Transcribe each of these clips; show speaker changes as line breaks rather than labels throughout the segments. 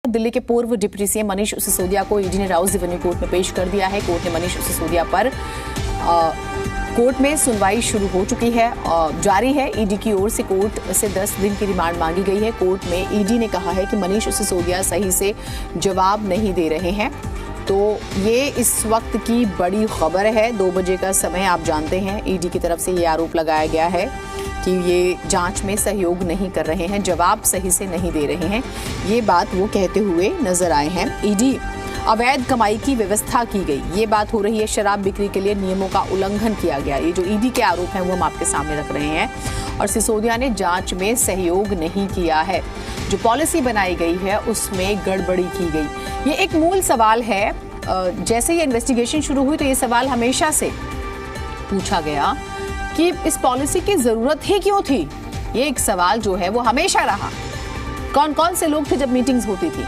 दिल्ली के पूर्व deputy CM Manish Sisodia को ईडी ने राउस रेवेन्यू कोर्ट में पेश कर दिया है। कोर्ट ने मनीष सिसोदिया पर कोर्ट में सुनवाई शुरू हो चुकी है और जारी है। ईडी की ओर से कोर्ट से 10 दिन की रिमांड मांगी गई है। कोर्ट में ईडी ने कहा है कि मनीष सिसोदिया सही से जवाब नहीं दे रहे हैं। तो ये इस वक्त की बड़ी खबर है। 2 बजे का समय आप जानते हैं। ईडी की तरफ से ये आरोप लगाया गया है कि ये जांच में सहयोग नहीं कर रहे हैं, जवाब सही से नहीं दे रहे हैं। ये बात वो कहते हुए नजर आए हैं। ईडी अवैध कमाई की व्यवस्था की गई, ये बात हो रही है। शराब बिक्री के लिए नियमों का उल्लंघन किया गया। ये जो ईडी के आरोप हैं वो हम आपके सामने रख रहे हैं। और सिसोदिया ने जांच में सहयोग नहीं किया है। जो पॉलिसी बनाई गई है उसमें गड़बड़ी की गई। ये एक मूल सवाल है। जैसे ये इन्वेस्टिगेशन शुरू हुई तो ये सवाल हमेशा से पूछा गया कि इस पॉलिसी की जरूरत ही क्यों थी। ये एक सवाल जो है वो हमेशा रहा। कौन कौन से लोग थे जब मीटिंग्स होती थी।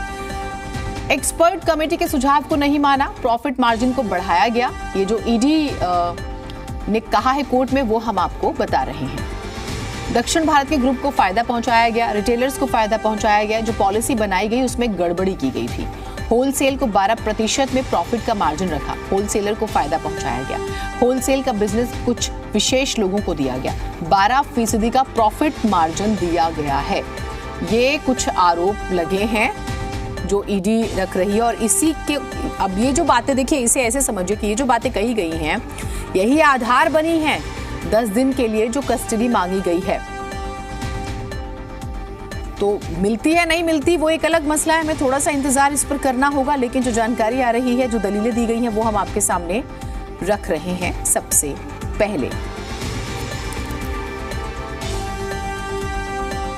एक्सपर्ट कमेटी के सुझाव को नहीं माना, प्रॉफिट मार्जिन को बढ़ाया गया। ये जो ईडी ने कहा है कोर्ट में वो हम आपको बता रहे हैं। दक्षिण भारत के ग्रुप को फायदा पहुंचाया गया, रिटेलर्स को फायदा पहुंचाया गया। जो पॉलिसी बनाई गई उसमें गड़बड़ी की गई थी। होलसेल को 12% में प्रॉफिट का मार्जिन रखा, होलसेलर को फायदा पहुंचाया गया। होलसेल का बिजनेस कुछ विशेष लोगों को दिया गया। 12% का प्रॉफिट मार्जिन दिया गया है। ये कुछ आरोप लगे हैं जो ईडी रख रही है। और इसी के अब ये जो बातें देखिए, इसे ऐसे समझिए कि ये जो बातें कही गई हैं यही आधार बनी हैं 10 दिन के लिए जो कस्टडी मांगी गई है। तो मिलती है नहीं मिलती वो एक अलग मसला है। हमें थोड़ा सा इंतजार इस पर करना होगा। लेकिन जो जानकारी आ रही है, जो दलीलें दी गई हैं वो हम आपके सामने रख रहे हैं सबसे पहले।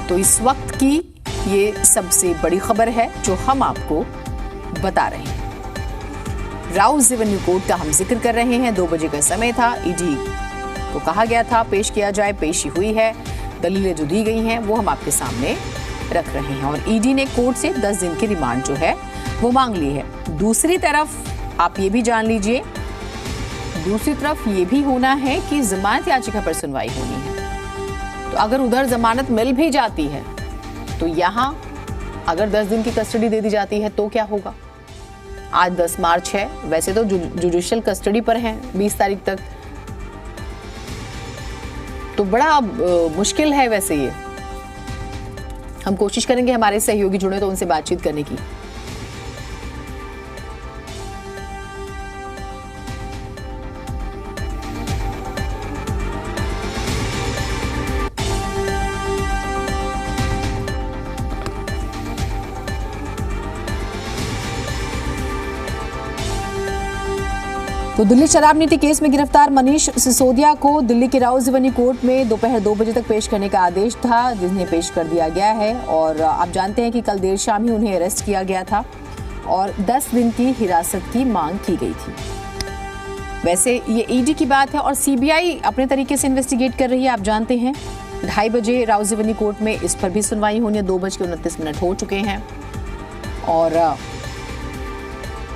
तो इस वक्त की ये सबसे बड़ी खबर है जो हम आपको बता रहे हैं। राउस रेवेन्यू कोर्ट का हम जिक्र कर रहे हैं। 2 बजे का समय था। ईडी को कहा गया था पेश किया जाए, पेशी हुई है। दलीलें जो दी गई हैं वो हम आपके सामने रख रहे हैं। और ईडी ने कोर्ट से 10 दिन की रिमांड जो है वो मांग ली है। दूसरी तरफ आप ये भी जान लीजिए, दूसरी तरफ ये भी होना है कि जमानत याचिका पर सुनवाई होनी है। तो अगर उधर जमानत मिल भी जाती है तो यहां अगर 10 दिन की कस्टडी दे दी जाती है तो क्या होगा। आज 10 मार्च है, वैसे तो जुडिशियल कस्टडी पर हैं 20 तारीख तक। तो बड़ा मुश्किल है। वैसे ये हम कोशिश करेंगे हमारे सहयोगी जुड़े तो उनसे बातचीत करने की। तो दिल्ली शराब नीति केस में गिरफ्तार मनीष सिसोदिया को दिल्ली के राउस रेवेन्यू कोर्ट में दोपहर 2 बजे तक पेश करने का आदेश था, जिन्हें पेश कर दिया गया है। और आप जानते हैं कि कल देर शाम ही उन्हें अरेस्ट किया गया था और 10 दिन की हिरासत की मांग की गई थी। वैसे ये ईडी की बात है और सीबीआई अपने तरीके से इन्वेस्टिगेट कर रही है। आप जानते हैं 2:30 बजे राउस रेवेन्यू कोर्ट में इस पर भी सुनवाई होनी है। 2:29 हो चुके हैं और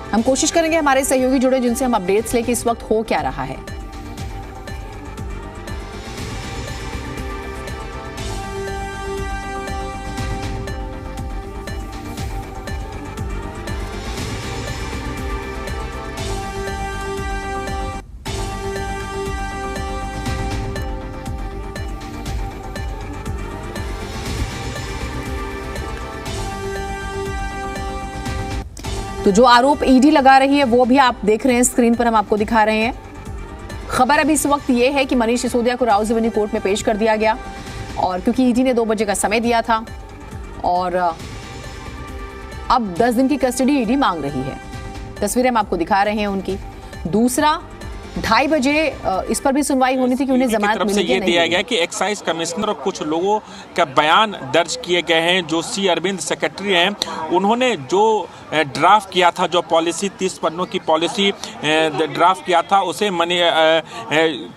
हम कोशिश करेंगे हमारे सहयोगी जुड़े जिनसे हम अपडेट्स लेके इस वक्त हो क्या रहा है। तो जो आरोप ईडी लगा रही है वो भी आप देख रहे हैं, स्क्रीन पर हम आपको दिखा रहे हैं। खबर अभी इस वक्त ये है कि मनीष सिसोदिया को राउस रेवेन्यू कोर्ट में पेश कर दिया गया और क्योंकि ईडी ने 2 बजे का समय दिया था और अब 10 दिन की कस्टडी ईडी मांग रही है। तस्वीरें हम आपको दिखा रहे हैं उनकी। दूसरा 2:30 बजे इस पर भी सुनवाई होनी थी कि उन्हें जमानत मिली
ये दिया गया कि एक्साइज कमिश्नर और कुछ लोगों का बयान दर्ज किए गए हैं। जो सी अरविंद सेक्रेटरी हैं, उन्होंने जो ड्राफ्ट किया था, जो पॉलिसी 30 पन्नों की पॉलिसी ड्राफ्ट किया था, उसे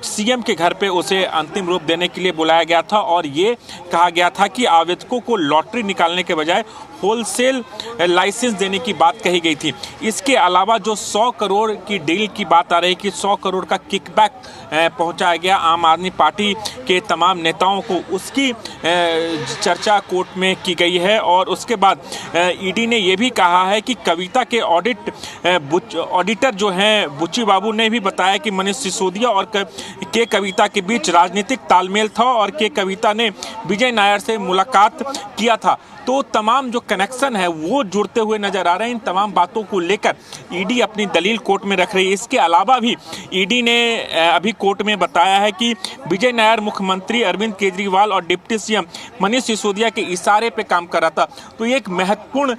सीएम के घर पे उसे अंतिम रूप देने के लिए बुलाया गया था। और ये कहा गया था कि आवेदकों को लॉटरी निकालने के बजाय होलसेल लाइसेंस देने की बात कही गई थी। इसके अलावा जो 100 करोड़ की डील की बात आ रही है कि 100 करोड़ का किकबैक पहुंचाया गया आम आदमी पार्टी के तमाम नेताओं को, उसकी चर्चा कोर्ट में की गई है। और उसके बाद ईडी ने यह भी कहा है कि कविता के ऑडिटर जो हैं बुच्ची बाबू ने भी बताया कि मनीष सिसोदिया और के कविता के बीच राजनीतिक तालमेल था और के कविता ने विजय नायर से मुलाकात किया था। तो तमाम जो कनेक्शन है वो जुड़ते हुए नजर आ रहे हैं। इन तमाम बातों को लेकर ईडी अपनी दलील कोर्ट में रख रही है। इसके अलावा भी ईडी ने अभी कोर्ट में बताया है कि विजय नायर मुख्यमंत्री अरविंद केजरीवाल और डिप्टी सीएम मनीष सिसोदिया के इशारे पे काम कर रहा था। तो ये एक महत्वपूर्ण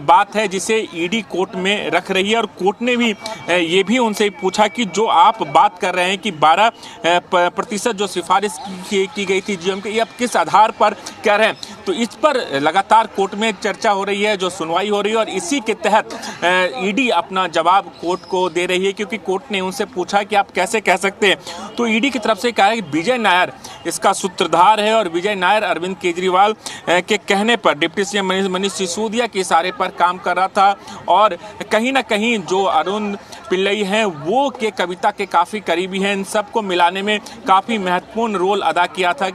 बात है जिसे ईडी कोर्ट में रख रही है। और कोर्ट ने भी ये भी उनसे पूछा कि जो आप बात कर रहे हैं कि 12% जो सिफारिश की गई थी जीएम के, ये आप किस आधार पर कह रहे हैं। तो इस पर लगातार कोर्ट में चर्चा हो रही है, जो सुनवाई हो रही है। और इसी के तहत ईडी अपना जवाब कोर्ट को दे रही है, क्योंकि कोर्ट ने उनसे पूछा कि आप कैसे कह सकते हैं। तो ईडी की तरफ से कहा है कि विजय नायर इसका सूत्रधार है और विजय नायर अरविंद केजरीवाल के कहने पर डिप्टी सीएम मनीष सिसोदिया के इशारे पर काम कर रहा था। और कहीं ना कहीं जो अरुण पिल्लई हैं वो के कविता के काफ़ी करीबी हैं। इन सबको मिलाने में काफ़ी महत्वपूर्ण रोल अदा किया था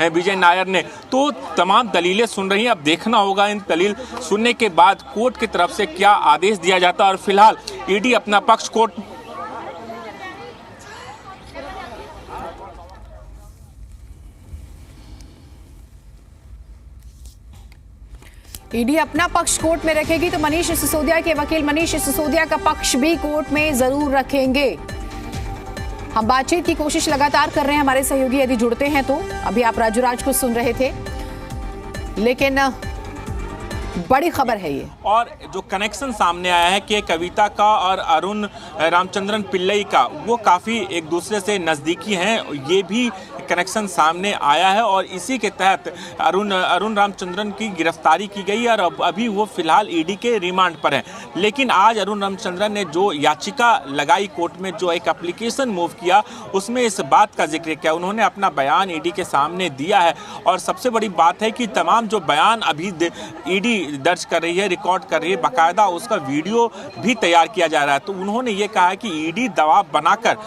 विजय नायर ने। तो तमाम दलीलें सुन रही हैं। अब देखना होगा इन दलील सुनने के बाद कोर्ट की तरफ से क्या आदेश दिया जाता है। और फिलहाल ईडी अपना पक्ष कोर्ट
ईडी अपना पक्ष कोर्ट में रखेगी तो मनीष सिसोदिया के वकील मनीष सिसोदिया का पक्ष भी कोर्ट में जरूर रखेंगे। हम बातचीत की कोशिश लगातार कर रहे हैं, हमारे सहयोगी यदि जुड़ते हैं तो। अभी आप राजू को सुन रहे थे, लेकिन बड़ी खबर है ये।
और जो कनेक्शन सामने आया है कि कविता का और अरुण रामचंद्रन पिल्लई का, वो काफ़ी एक दूसरे से नज़दीकी हैं, ये भी कनेक्शन सामने आया है। और इसी के तहत अरुण रामचंद्रन की गिरफ्तारी की गई और अभी वो फिलहाल ईडी के रिमांड पर हैं। लेकिन आज अरुण रामचंद्रन ने जो याचिका लगाई कोर्ट में, जो एक एप्लीकेशन मूव किया, उसमें इस बात का जिक्र किया। उन्होंने अपना बयान ईडी के सामने दिया है। और सबसे बड़ी बात है कि तमाम जो बयान अभी ईडी दर्ज कर रही है, रिकॉर्ड कर रही है, बाकायदा उसका वीडियो भी तैयार किया जा रहा है। तो उन्होंने ये कहा है कि ईडी दबाव बनाकर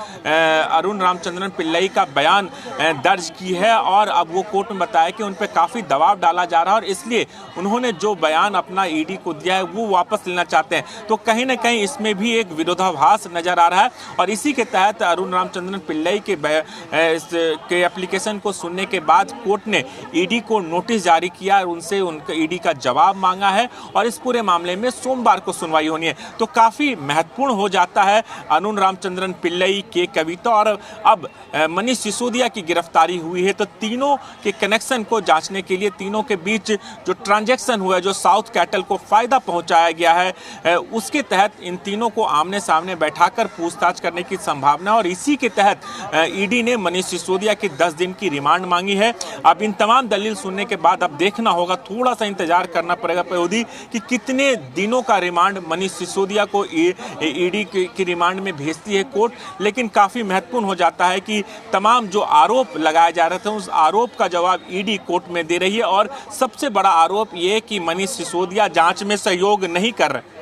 अरुण रामचंद्रन पिल्लई का बयान दर्ज की है। और अब वो कोर्ट में बताया कि उन पर काफ़ी दबाव डाला जा रहा है और इसलिए उन्होंने जो बयान अपना ईडी को दिया है वो वापस लेना चाहते हैं। तो कहीं ना कहीं इसमें भी एक विरोधाभास नजर आ रहा है। और इसी के तहत अरुण रामचंद्रन पिल्लई के एप्लीकेशन को सुनने के बाद कोर्ट ने ईडी को नोटिस जारी किया और उनसे ईडी का जवाब मांगा है। और इस पूरे मामले में सोमवार को सुनवाई होनी है। तो काफ़ी महत्वपूर्ण हो जाता है अरुण रामचंद्रन पिल्लई के कविता और अब मनीष सिसोदिया की गिरफ्तारी हुई है। तो तीनों के कनेक्शन को जांचने के लिए, तीनों के बीच जो ट्रांजैक्शन हुआ है, जो साउथ कैटल को फायदा पहुंचाया गया है, उसके तहत इन तीनों को आमने सामने बैठाकर पूछताछ करने की संभावना। और इसी के तहत ईडी ने मनीष सिसोदिया की 10 दिन की रिमांड मांगी है। अब इन तमाम दलील सुनने के बाद अब देखना होगा, थोड़ा सा इंतजार करना पड़ेगा पयोधी कि कितने दिनों का रिमांड मनीष सिसोदिया को ईडी की रिमांड में भेजती है कोर्ट। लेकिन काफ़ी महत्वपूर्ण हो जाता है कि तमाम जो आरोप लगाए जा रहे थे उस आरोप का जवाब ईडी कोर्ट में दे रही है। और सबसे बड़ा आरोप ये कि मनीष सिसोदिया जांच में सहयोग नहीं कर रहे।